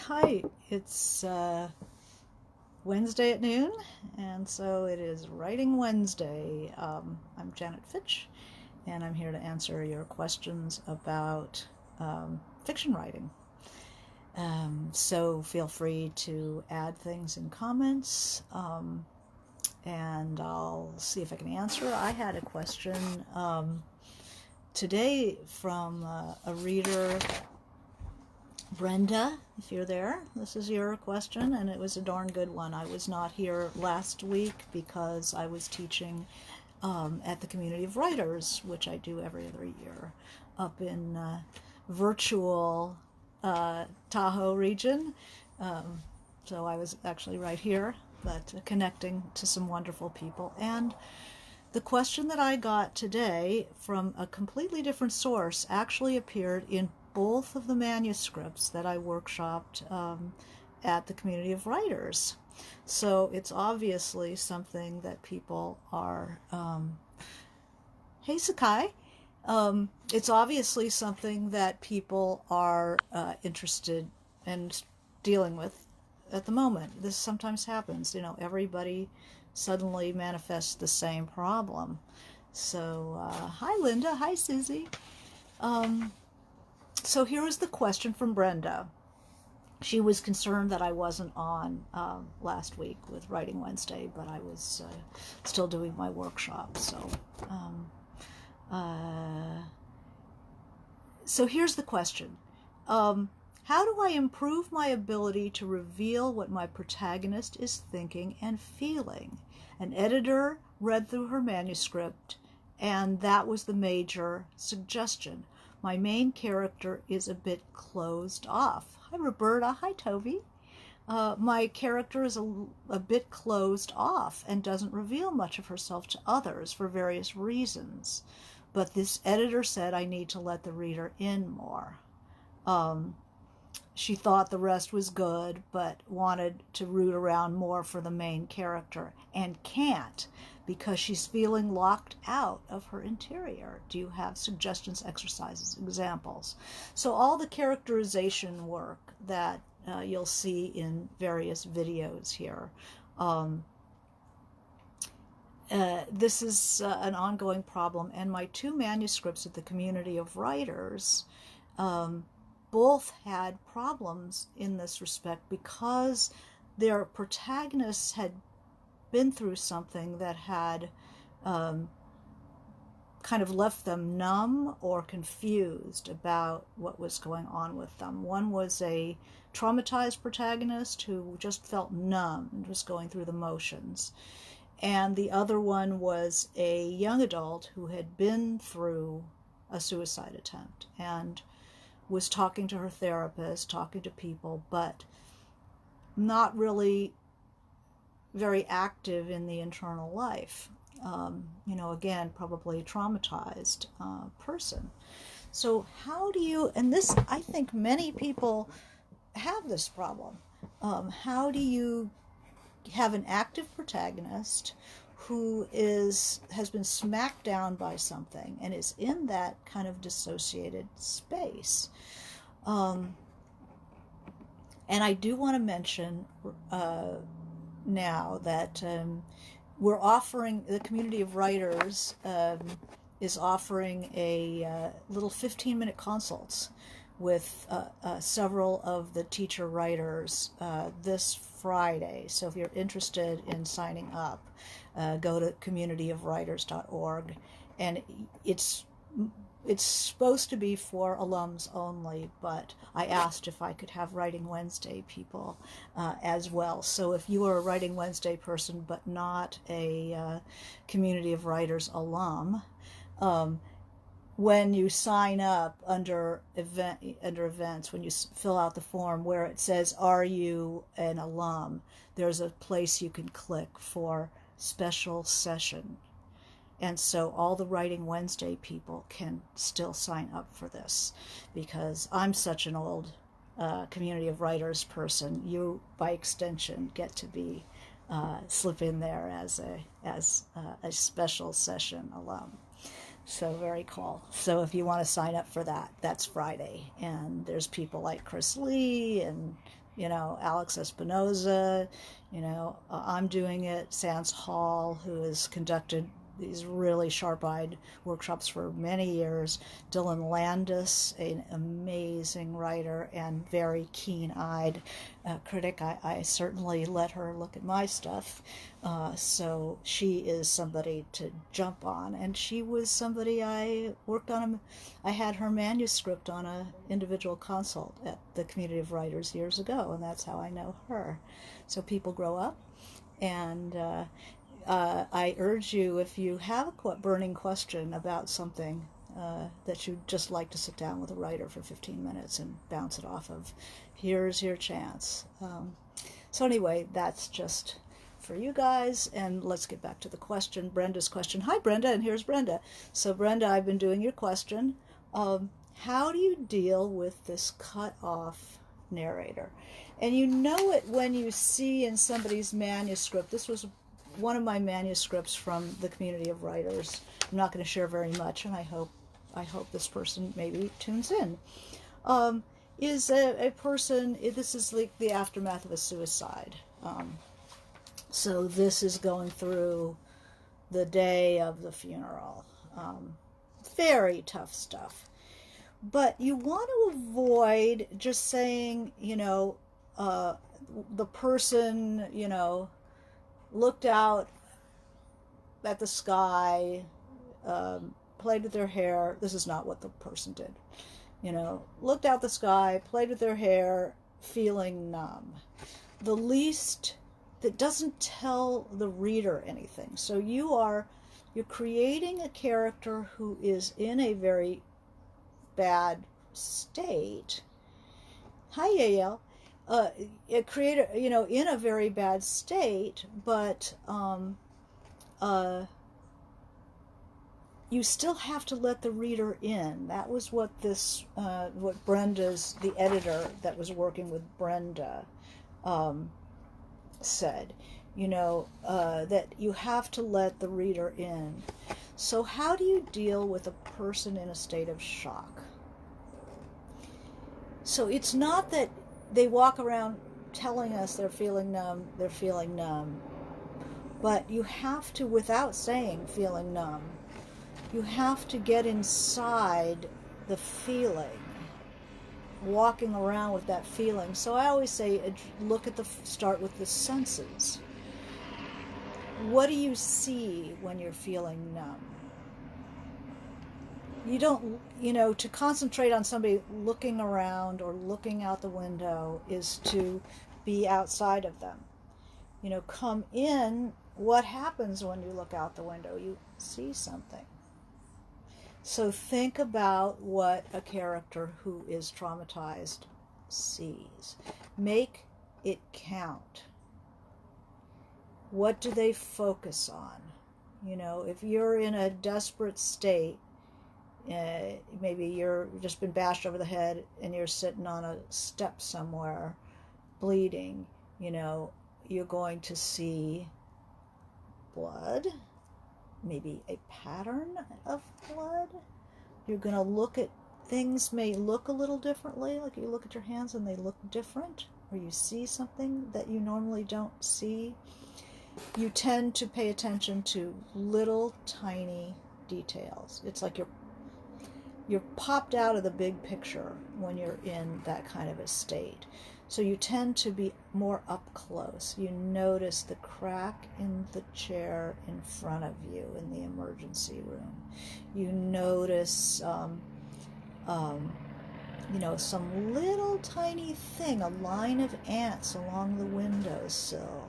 Hi, it's Wednesday at noon, and so it is Writing Wednesday. I'm Janet Fitch, and I'm here to answer your questions about fiction writing. So feel free to add things in comments, and I'll see if I can answer. I had a question today from a reader. Brenda, if you're there, this is your question, and it was a darn good one. I was not here last week because I was teaching at the Community of Writers, which I do every other year, up in virtual Tahoe region. So I was actually right here, but connecting to some wonderful people. And the question that I got today from a completely different source actually appeared in both of the manuscripts that I workshopped at the Community of Writers. So it's obviously something that people are, hey Sakai, it's obviously something that people are interested in dealing with at the moment. This sometimes happens, everybody suddenly manifests the same problem. So, hi Linda, hi Susie. So here is the question from Brenda. She was concerned that I wasn't on last week with Writing Wednesday, but I was still doing my workshop. So here's the question. How do I improve my ability to reveal what my protagonist is thinking and feeling? An editor read through her manuscript, and that was the major suggestion. My main character is a bit closed off. Hi, Roberta. Hi, Toby. My character is a bit closed off and doesn't reveal much of herself to others for various reasons. But this editor said I need to let the reader in more. She thought the rest was good, but wanted to root around more for the main character and can't because she's feeling locked out of her interior. Do you have suggestions, exercises, examples? So all the characterization work that you'll see in various videos here. This is an ongoing problem, and my two manuscripts at the Community of Writers both had problems in this respect because their protagonists had been through something that had kind of left them numb or confused about what was going on with them. One was a traumatized protagonist who just felt numb and was going through the motions. And the other one was a young adult who had been through a suicide attempt and was talking to her therapist, talking to people, but not really very active in the internal life. Again, probably a traumatized person. So how do you, and this, I think many people have this problem. How do you have an active protagonist who has been smacked down by something and is in that kind of dissociated space? And I do want to mention now that we're offering, the Community of Writers is offering a little 15-minute consults with several of the teacher writers this Friday. So if you're interested in signing up, go to communityofwriters.org, and it's supposed to be for alums only, but I asked if I could have Writing Wednesday people as well. So if you are a Writing Wednesday person but not a Community of Writers alum, when you sign up under events, when you fill out the form where it says, "Are you an alum?" there's a place you can click for special session. And so all the Writing Wednesday people can still sign up for this, because I'm such an old Community of Writers person. You, by extension, get to be slip in there as a special session alum. So very cool. So if you want to sign up for that, that's Friday. And there's people like Chris Lee and Alex Espinoza, I'm doing it. Sans Hall, who has conducted these really sharp-eyed workshops for many years. Dylan Landis, an amazing writer and very keen-eyed critic. I certainly let her look at my stuff. So she is somebody to jump on. And she was somebody I worked on. I had her manuscript on an individual consult at the Community of Writers years ago, and that's how I know her. So people grow up, and I urge you, if you have a burning question about something that you'd just like to sit down with a writer for 15 minutes and bounce it off of, here's your chance. So anyway, that's just for you guys, and let's get back to the question, Brenda's question. Hi, Brenda, and here's Brenda. So Brenda, I've been doing your question. How do you deal with this cut-off narrator? And you know it when you see in somebody's manuscript. This was one of my manuscripts from the Community of Writers. I'm not going to share very much, and I hope this person maybe tunes in. Is a person, this is like the aftermath of a suicide. So this is going through the day of the funeral. Very tough stuff. But you want to avoid just saying, the person, looked out at the sky, played with their hair. This is not what the person did. Looked out the sky, played with their hair, feeling numb. The least, that doesn't tell the reader anything. So you're creating a character who is in a very bad state. Hi, Yael. A creator, in a very bad state, but you still have to let the reader in. That was what what Brenda's, the editor that was working with Brenda, said. That you have to let the reader in. So how do you deal with a person in a state of shock? So it's not that they walk around telling us they're feeling numb, but you have to, without saying feeling numb, you have to get inside the feeling, walking around with that feeling. So I always say, start with the senses. What do you see when you're feeling numb? You don't, to concentrate on somebody looking around or looking out the window is to be outside of them. Come in. What happens when you look out the window? You see something. So think about what a character who is traumatized sees. Make it count. What do they focus on? If you're in a desperate state, maybe you've just been bashed over the head and you're sitting on a step somewhere bleeding, you're going to see blood, maybe a pattern of blood. You're going to look at things, may look a little differently, like you look at your hands and they look different, or you see something that you normally don't see. You tend to pay attention to little tiny details. It's like you're popped out of the big picture when you're in that kind of a state. So you tend to be more up close. You notice the crack in the chair in front of you in the emergency room. You notice, some little tiny thing, a line of ants along the windowsill.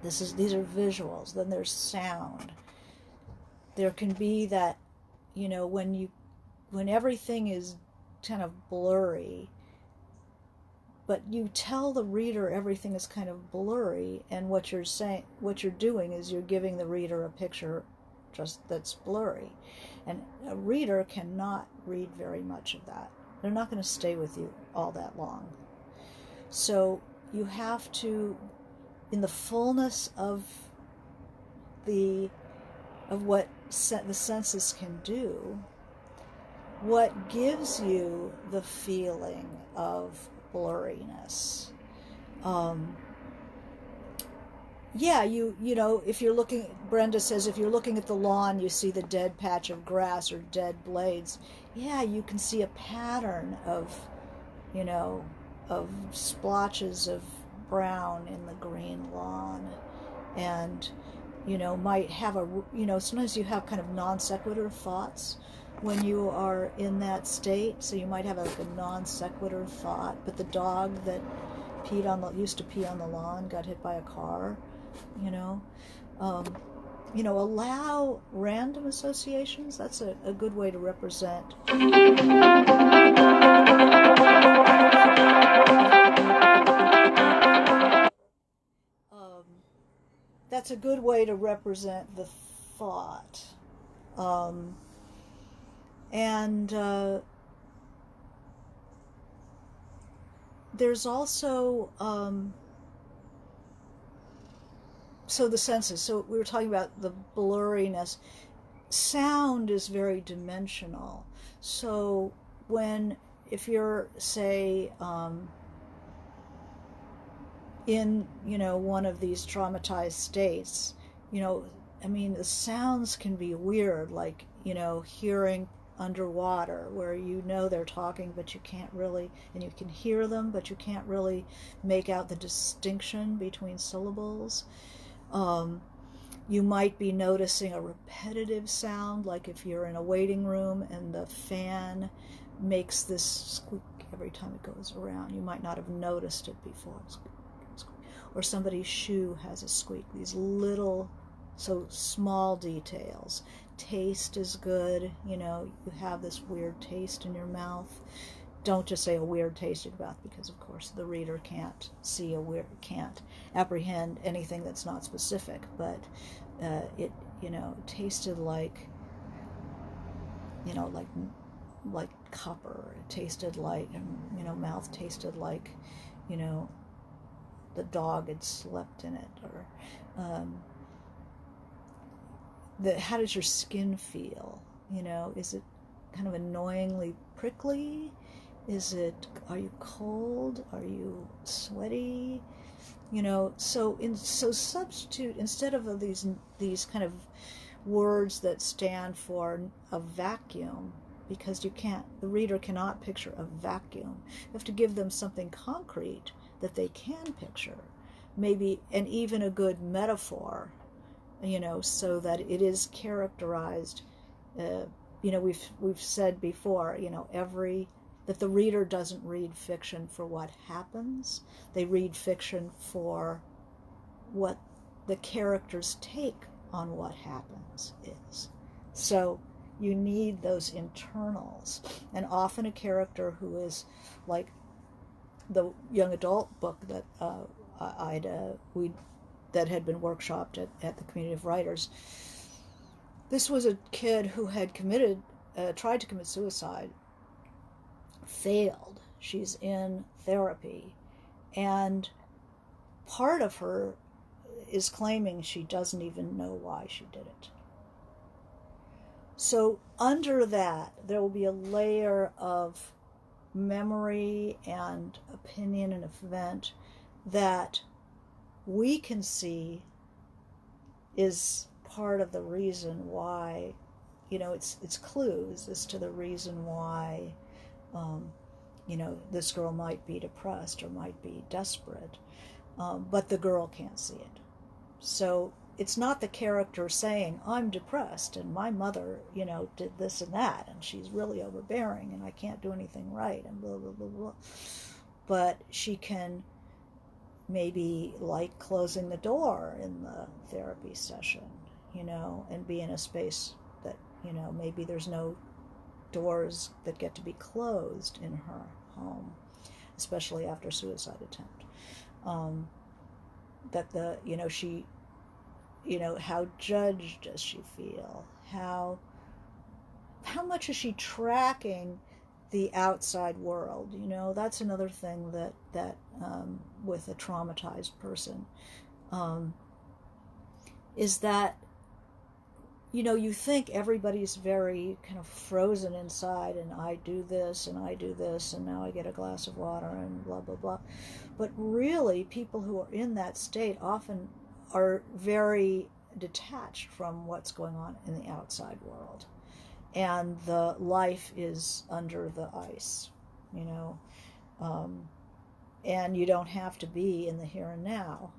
These are visuals. Then there's sound. There can be that, when everything is kind of blurry, but you tell the reader everything is kind of blurry, and what you're doing is you're giving the reader a picture just that's blurry. And a reader cannot read very much of that. They're not going to stay with you all that long. So you have to, in the fullness of what the senses can do, what gives you the feeling of blurriness? Yeah, you know, if you're looking, Brenda says, if you're looking at the lawn, you see the dead patch of grass or dead blades. Yeah, you can see a pattern of, you know, of splotches of brown in the green lawn. And, you know, might have a, you know, sometimes you have kind of non sequitur thoughts when you are in that state. So you might have like a non sequitur thought, but the dog that used to pee on the lawn got hit by a car, you know. You know, allow random associations. That's a good way to represent. That's a good way to represent the thought. Um, and there's also so the senses. So we were talking about the blurriness. Sound is very dimensional. So if you're, say, in, you know, one of these traumatized states, you know, I mean, the sounds can be weird, like, you know, hearing underwater where you know they're talking but you can't really, and you can hear them but you can't really make out the distinction between syllables. You might be noticing a repetitive sound, like if you're in a waiting room and the fan makes this squeak every time it goes around. You might not have noticed it before. Or somebody's shoe has a squeak. These little, so small details. Taste is good. You know, you have this weird taste in your mouth. Don't just say a weird taste in your mouth, because of course the reader can't apprehend anything that's not specific. But it, you know, tasted like, you know, like copper. It tasted like, you know, mouth tasted like, you know, the dog had slept in it. Or how does your skin feel? You know, is it kind of annoyingly prickly? Are you cold? Are you sweaty? You know, so substitute, instead of these kind of words that stand for a vacuum, because the reader cannot picture a vacuum. You have to give them something concrete that they can picture, maybe, and even a good metaphor, you know, so that it is characterized. You know, we've said before, you know, that the reader doesn't read fiction for what happens. They read fiction for what the character's take on what happens is. So you need those internals. And often a character who is like the young adult book that that had been workshopped at the Community of Writers. This was a kid who had tried to commit suicide, failed. She's in therapy, and part of her is claiming she doesn't even know why she did it. So under that, there will be a layer of memory and opinion and event that we can see is part of the reason why, you know, it's clues as to the reason why, you know, this girl might be depressed or might be desperate, but the girl can't see it. So it's not the character saying, I'm depressed and my mother, you know, did this and that and she's really overbearing and I can't do anything right and blah, blah, blah, blah. But she can maybe like closing the door in the therapy session, you know, and be in a space that, you know, maybe there's no doors that get to be closed in her home, especially after suicide attempt. That you know, she, you know, how judged does she feel? How much is she tracking the outside world? You know, that's another thing that with a traumatized person, is that you think everybody's very kind of frozen inside, and I do this and I do this and now I get a glass of water and blah blah blah. But really, people who are in that state often are very detached from what's going on in the outside world, and the life is under the ice, you know. And you don't have to be in the here and now.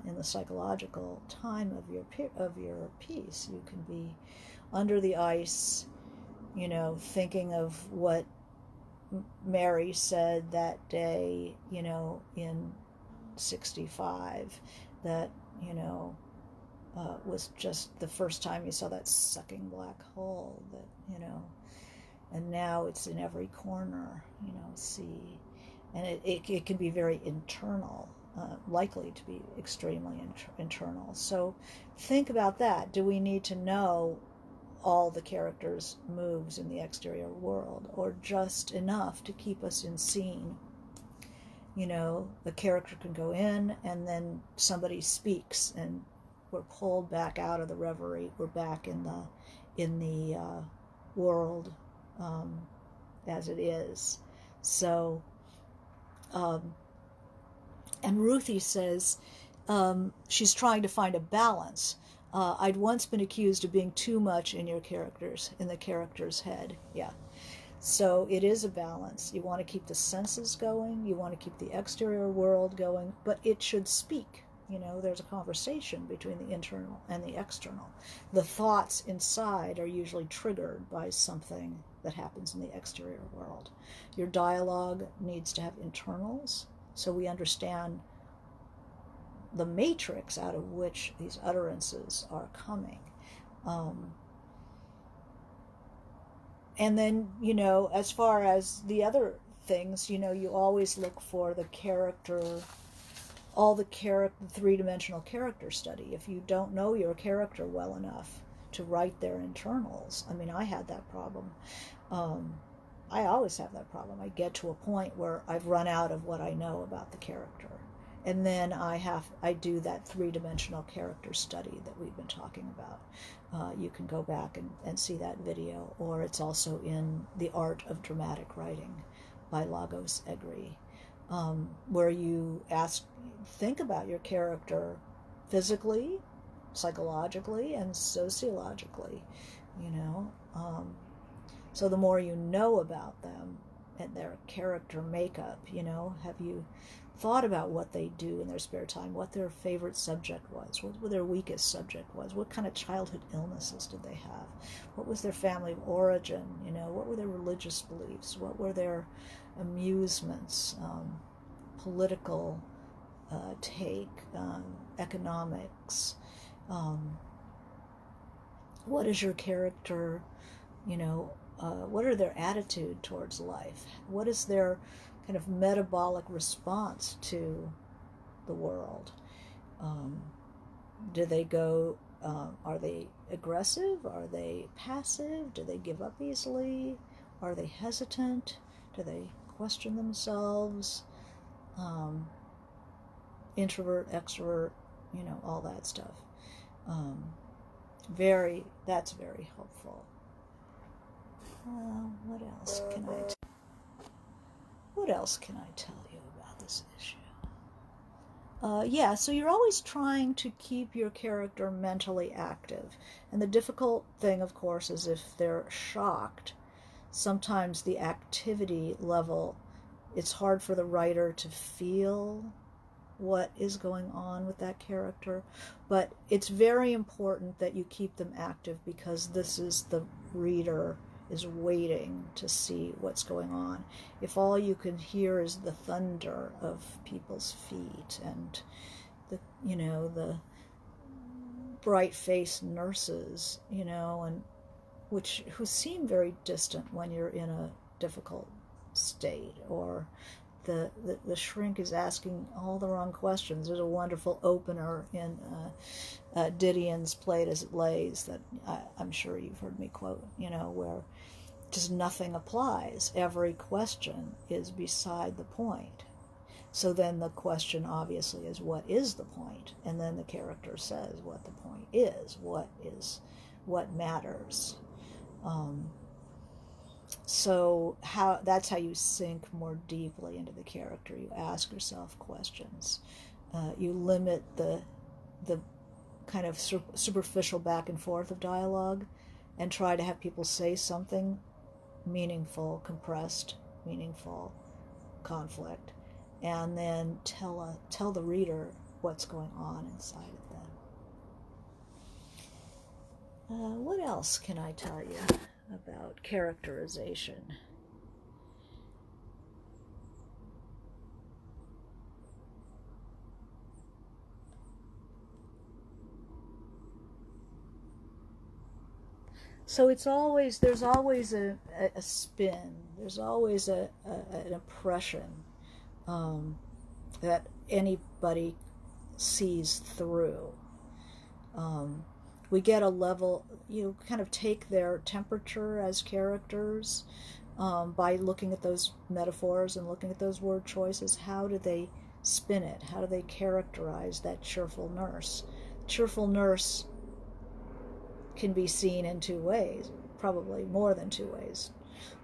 In the psychological time of your piece, you can be under the ice, thinking of what Mary said that day, in 65, that was just the first time you saw that sucking black hole, that and now it's in every corner, see, and it can be very internal. Likely to be extremely internal. So think about that. Do we need to know all the characters' moves in the exterior world, or just enough to keep us in scene? The character can go in and then somebody speaks and we're pulled back out of the reverie. We're back in the world as it is. So and Ruthie says she's trying to find a balance. I'd once been accused of being too much in the character's head. Yeah. So it is a balance. You want to keep the senses going. You want to keep the exterior world going, but it should speak. There's a conversation between the internal and the external. The thoughts inside are usually triggered by something that happens in the exterior world. Your dialogue needs to have internals, so we understand the matrix out of which these utterances are coming. And then, as far as the other things, you always look for the character, three-dimensional character study. If you don't know your character well enough to write their internals, I had that problem. I always have that problem. I get to a point where I've run out of what I know about the character. And then I do that three-dimensional character study that we've been talking about. You can go back and see that video, or it's also in The Art of Dramatic Writing by Lagos Egri, where you think about your character physically, psychologically, and sociologically, so the more you know about them and their character makeup, have you thought about what they do in their spare time, what their favorite subject was, what their weakest subject was, what kind of childhood illnesses did they have, what was their family of origin, what were their religious beliefs, what were their amusements, political take, economics, what is your character, what are their attitude towards life? What is their kind of metabolic response to the world? Do they go, are they aggressive? Are they passive? Do they give up easily? Are they hesitant? Do they question themselves? Introvert, extrovert, all that stuff. That's very helpful. What else can I tell you about this issue? So you're always trying to keep your character mentally active. And the difficult thing, of course, is if they're shocked. Sometimes the activity level, it's hard for the writer to feel what is going on with that character. But it's very important that you keep them active, because this is the reader is waiting to see what's going on. If all you can hear is the thunder of people's feet and the bright-faced nurses, and who seem very distant when you're in a difficult state, or the shrink is asking all the wrong questions. There's a wonderful opener in Didion's Played as It Lays that I'm sure you've heard me quote, where just nothing applies. Every question is beside the point. So then the question obviously is, what is the point? And then the character says what the point is. What is what matters. So that's how you sink more deeply into the character. You ask yourself questions. You limit the kind of superficial back and forth of dialogue, and try to have people say something meaningful, compressed, meaningful conflict, and then tell the reader what's going on inside of them. What else can I tell you about characterization? So there's always a spin. There's always an impression that anybody sees through. We get a level, you kind of take their temperature as characters by looking at those metaphors and looking at those word choices. How do they spin it? How do they characterize that cheerful nurse? Cheerful nurse can be seen in two ways, probably more than two ways.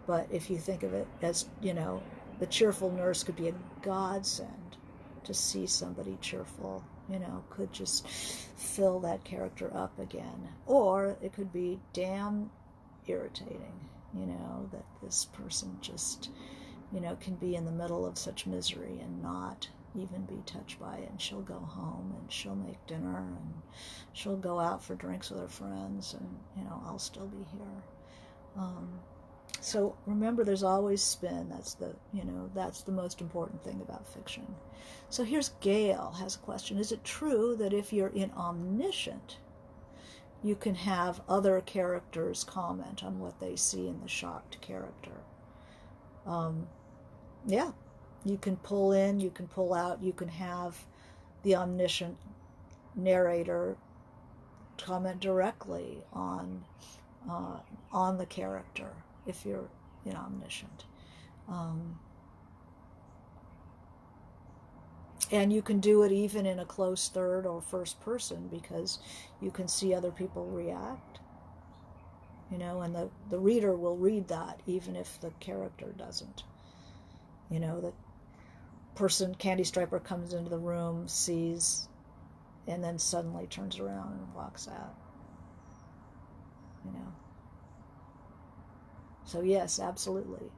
But if you think of it as, the cheerful nurse could be a godsend to see somebody cheerful, could just fill that character up again. Or it could be damn irritating, that this person just, can be in the middle of such misery and not even be touched by it, and she'll go home and she'll make dinner and she'll go out for drinks with her friends, and I'll still be here. So remember, there's always spin. That's the most important thing about fiction. So here's Gail has a question. Is it true that if you're in omniscient, you can have other characters comment on what they see in the shocked character? Yeah. You can pull in, you can pull out, you can have the omniscient narrator comment directly on the character if you're omniscient. And you can do it even in a close third or first person, because you can see other people react, and the reader will read that even if the character doesn't. The person, Candy Striper, comes into the room, sees, and then suddenly turns around and walks out. So yes, absolutely.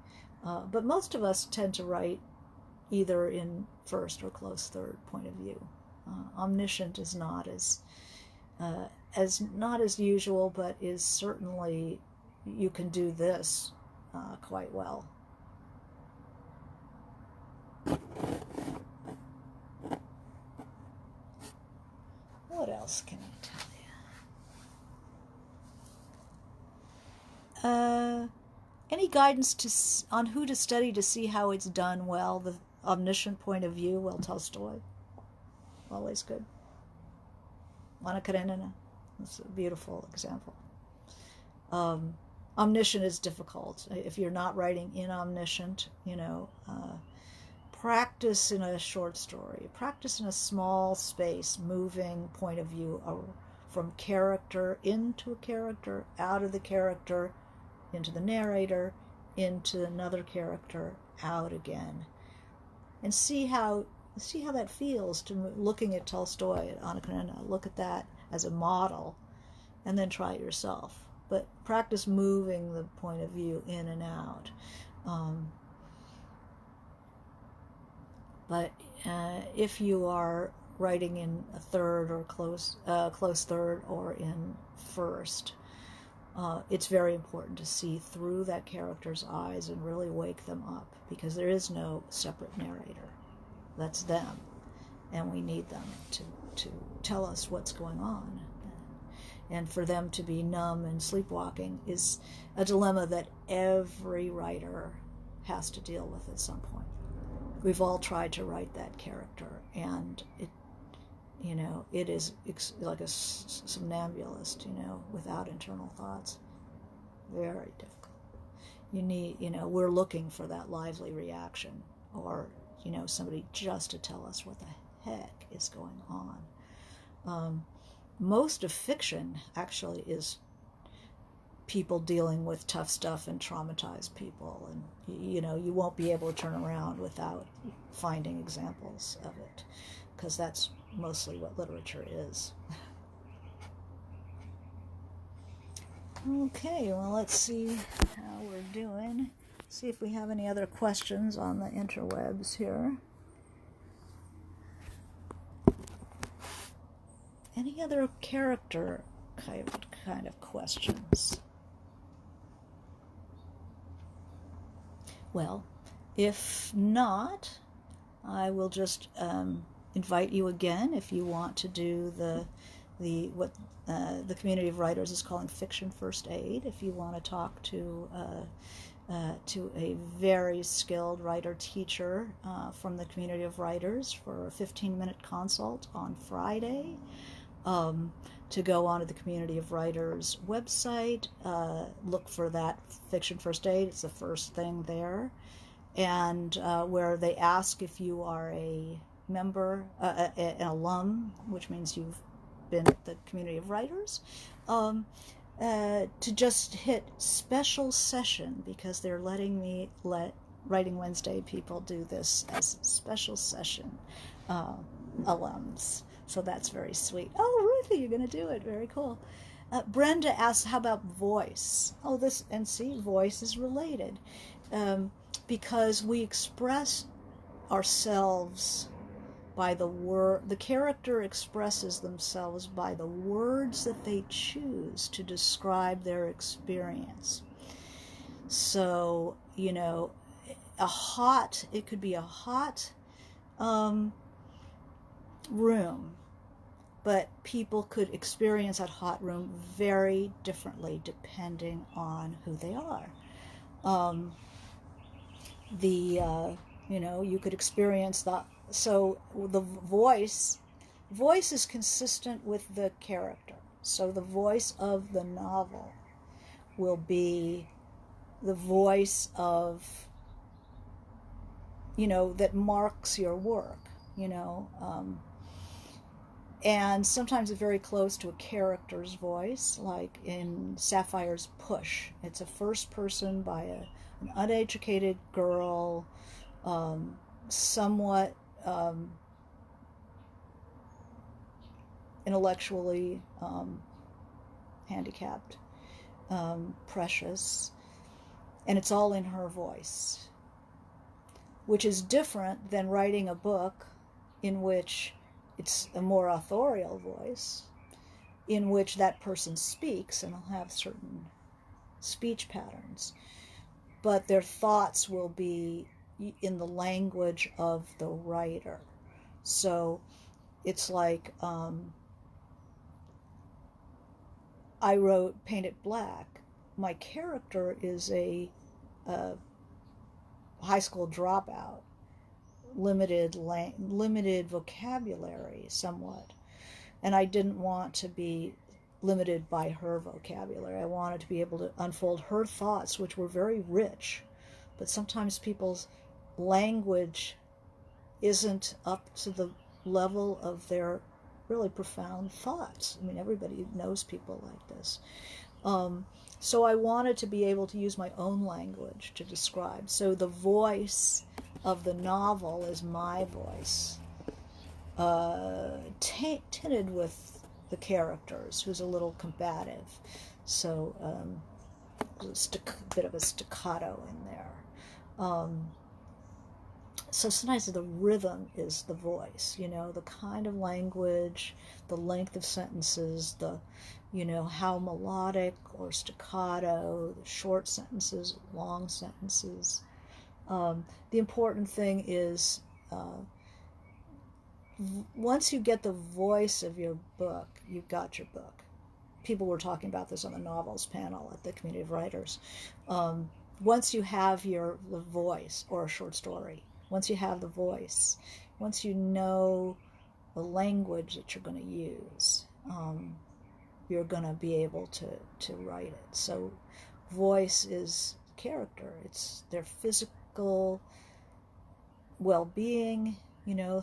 But most of us tend to write either in first or close third point of view. Omniscient is not as usual, but is certainly, you can do this quite well. What else can I tell you? Any guidance on who to study to see how it's done well? The omniscient point of view. Well, Tolstoy. Always good. Anna Karenina. That's a beautiful example. Omniscient is difficult. If you're not writing in omniscient, practice in a short story. Practice in a small space, moving point of view from character into a character, out of the character, into the narrator, into another character, out again. And see how that feels, to looking at Tolstoy, at Anna Karenina. Look at that as a model, and then try it yourself. But practice moving the point of view in and out. But if you are writing in a third or close third or in first, it's very important to see through that character's eyes and really wake them up, because there is no separate narrator. That's them, and we need them to tell us what's going on. And for them to be numb and sleepwalking is a dilemma that every writer has to deal with at some point. We've all tried to write that character, and it is like a somnambulist, without internal thoughts. Very difficult. You need, we're looking for that lively reaction, or, somebody just to tell us what the heck is going on. Most of fiction actually is people dealing with tough stuff and traumatized people, and you won't be able to turn around without finding examples of it, because that's mostly what literature is. Okay, well, let's see how we're doing. See if we have any other questions on the interwebs here. Any other character kind of questions? Well, if not, I will just invite you again, if you want to do what the community of writers is calling fiction first aid. If you want to talk to a very skilled writer teacher from the community of writers for a 15-minute consult on Friday, to go onto the community of writers website, look for that fiction first aid. It's the first thing there, and where they ask if you are a member, an alum, which means you've been at the community of writers, to just hit special session, because they're letting me let Writing Wednesday people do this as special session alums. So that's very sweet. Oh, Ruthie, you're going to do it. Very cool. Brenda asks, how about voice? Oh, and see, voice is related, because we express ourselves by the word. The character expresses themselves by the words that they choose to describe their experience. So, it could be a hot room, but people could experience that hot room very differently depending on who they are. You could experience that. So the voice is consistent with the character. So the voice of the novel will be the voice of, that marks your work, and sometimes it's very close to a character's voice, like in Sapphire's Push. It's a first person by an uneducated girl, somewhat intellectually handicapped, precious, and it's all in her voice, which is different than writing a book in which it's a more authorial voice, in which that person speaks and will have certain speech patterns, but their thoughts will be in the language of the writer. So it's like, I wrote Paint It Black. My character is a high school dropout, limited vocabulary somewhat, and I didn't want to be limited by her vocabulary. I wanted to be able to unfold her thoughts, which were very rich, but sometimes people's language isn't up to the level of their really profound thoughts. I mean, everybody knows people like this. So I wanted to be able to use my own language to describe. So the voice of the novel is my voice, tinted with the characters, who's a little combative. So a bit of a staccato in there. So sometimes the rhythm is the voice, the kind of language, the length of sentences, how melodic or staccato, the short sentences, long sentences. The important thing is, once you get the voice of your book, you've got your book. People were talking about this on the novels panel at the Community of Writers. Once you have the voice, or a short story, once you have the voice, once you know the language that you're going to use, you're going to be able to write it. So voice is character. It's their physical well-being,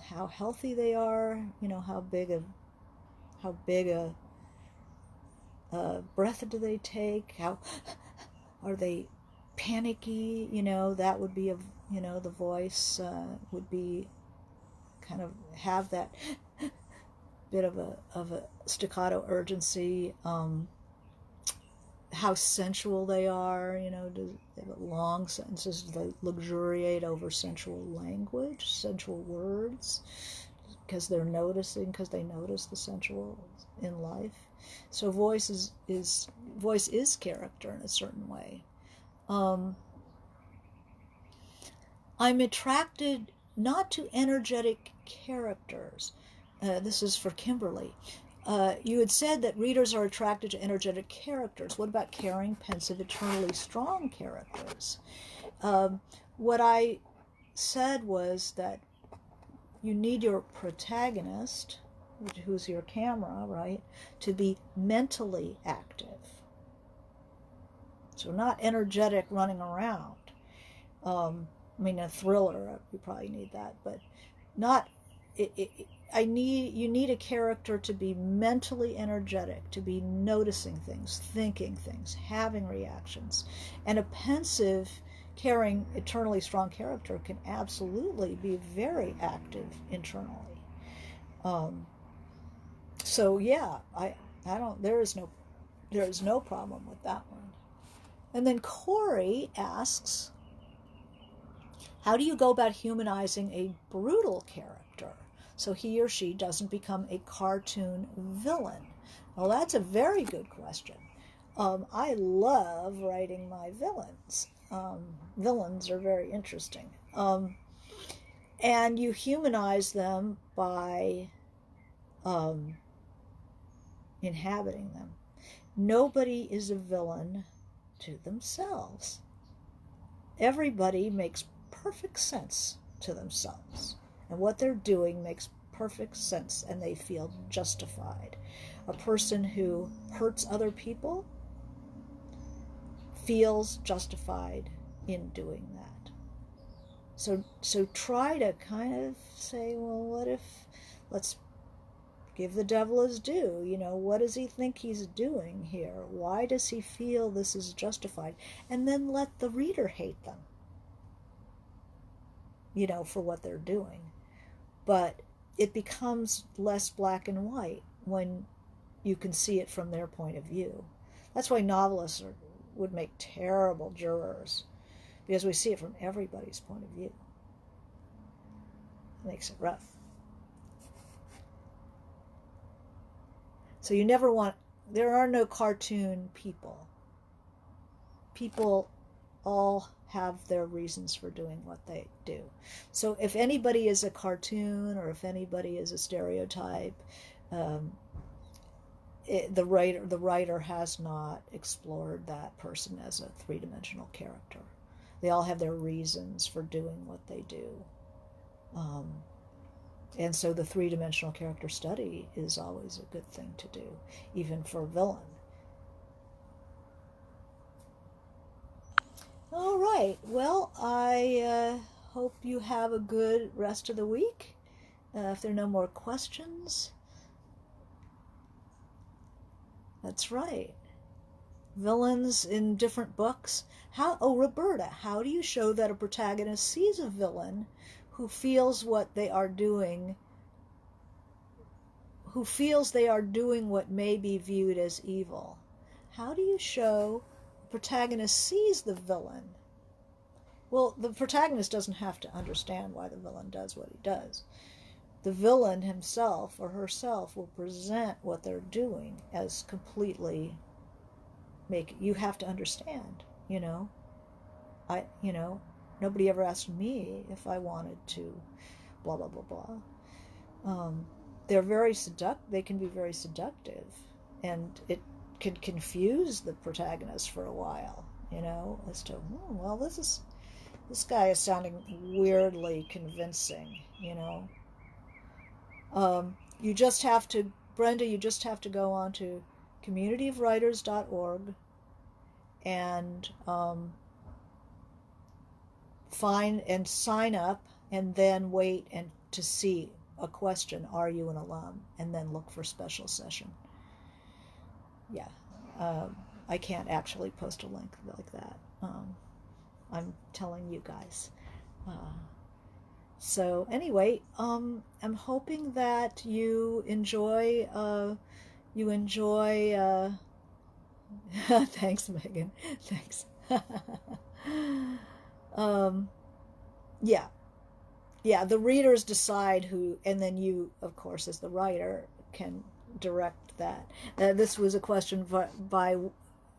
how healthy they are, how big a breath do they take? How are they panicky? That would be the voice would be kind of have that bit of a staccato urgency. How sensual they are, do they have long sentences? Do they luxuriate over sensual language, sensual words, because they notice the sensual in life? So voice is character in a certain way. I'm attracted not to energetic characters. This is for Kimberly. You had said that readers are attracted to energetic characters. What about caring, pensive, eternally strong characters? What I said was that you need your protagonist, who's your camera, right, to be mentally active. So not energetic running around. A thriller, you probably need that, but not... you need a character to be mentally energetic, to be noticing things, thinking things, having reactions. And a pensive, caring, eternally strong character can absolutely be very active internally. So yeah, there is no problem with that one. And then Corey asks, how do you go about humanizing a brutal character so he or she doesn't become a cartoon villain? Well, that's a very good question. I love writing my villains. Villains are very interesting. And you humanize them by inhabiting them. Nobody is a villain to themselves. Everybody makes perfect sense to themselves, and what they're doing makes perfect sense, and they feel justified. A person who hurts other people feels justified in doing that. So try to kind of say, well, what if, let's give the devil his due. What does he think he's doing here? Why does he feel this is justified? And then let the reader hate them, for what they're doing. But it becomes less black and white when you can see it from their point of view. That's why novelists would make terrible jurors, because we see it from everybody's point of view. It makes it rough. So you never want... There are no cartoon people. People all have their reasons for doing what they do. So if anybody is a cartoon, or if anybody is a stereotype, the writer has not explored that person as a three-dimensional character. They all have their reasons for doing what they do. And so the three-dimensional character study is always a good thing to do, even for a villain. All right. Well, I hope you have a good rest of the week. If there are no more questions, that's right. Villains in different books. Roberta, how do you show that a protagonist sees a villain who feels they are doing what may be viewed as evil? How do you show the protagonist sees the villain? Well, the protagonist doesn't have to understand why the villain does what he does. The villain himself or herself will present what they're doing as completely you have to understand, nobody ever asked me if I wanted to blah blah blah blah. They can be very seductive, and it can confuse the protagonist for a while, as to, well, this guy is sounding weirdly convincing, you just have to, Brenda, go on to communityofwriters.org and find and sign up, and then wait and to see a question, are you an alum, and then look for special session. Yeah, I can't actually post a link like that. I'm telling you guys. So anyway, I'm hoping that you enjoy. You enjoy. Thanks, Megan. Thanks. um, yeah, yeah. The readers decide who, and then you, of course, as the writer, can direct that. This was a question by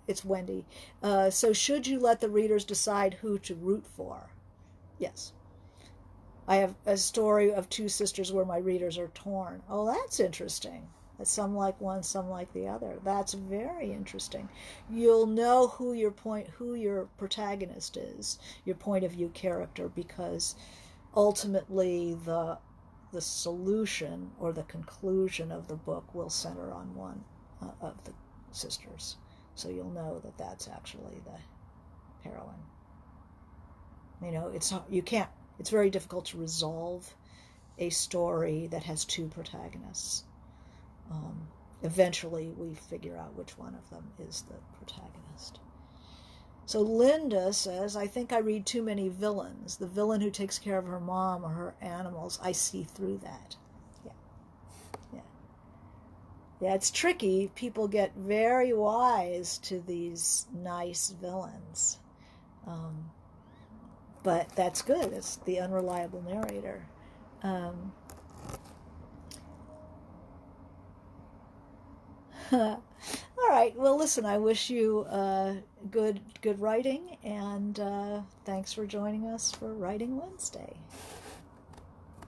it's Wendy. So should you let the readers decide who to root for? Yes. I have a story of two sisters where my readers are torn. Oh, that's interesting. Some like one, some like the other. That's very interesting. You'll know who your protagonist is, your point of view character, because ultimately the solution or the conclusion of the book will center on one of the sisters. So you'll know that that's actually the heroine. You know, it's very difficult to resolve a story that has two protagonists. Eventually we figure out which one of them is the protagonist. So Linda says, I think I read too many villains. The villain who takes care of her mom or her animals, I see through that. Yeah. Yeah. Yeah, it's tricky. People get very wise to these nice villains. But that's good. It's the unreliable narrator. All right. Well, listen, I wish you good writing, and thanks for joining us for Writing Wednesday.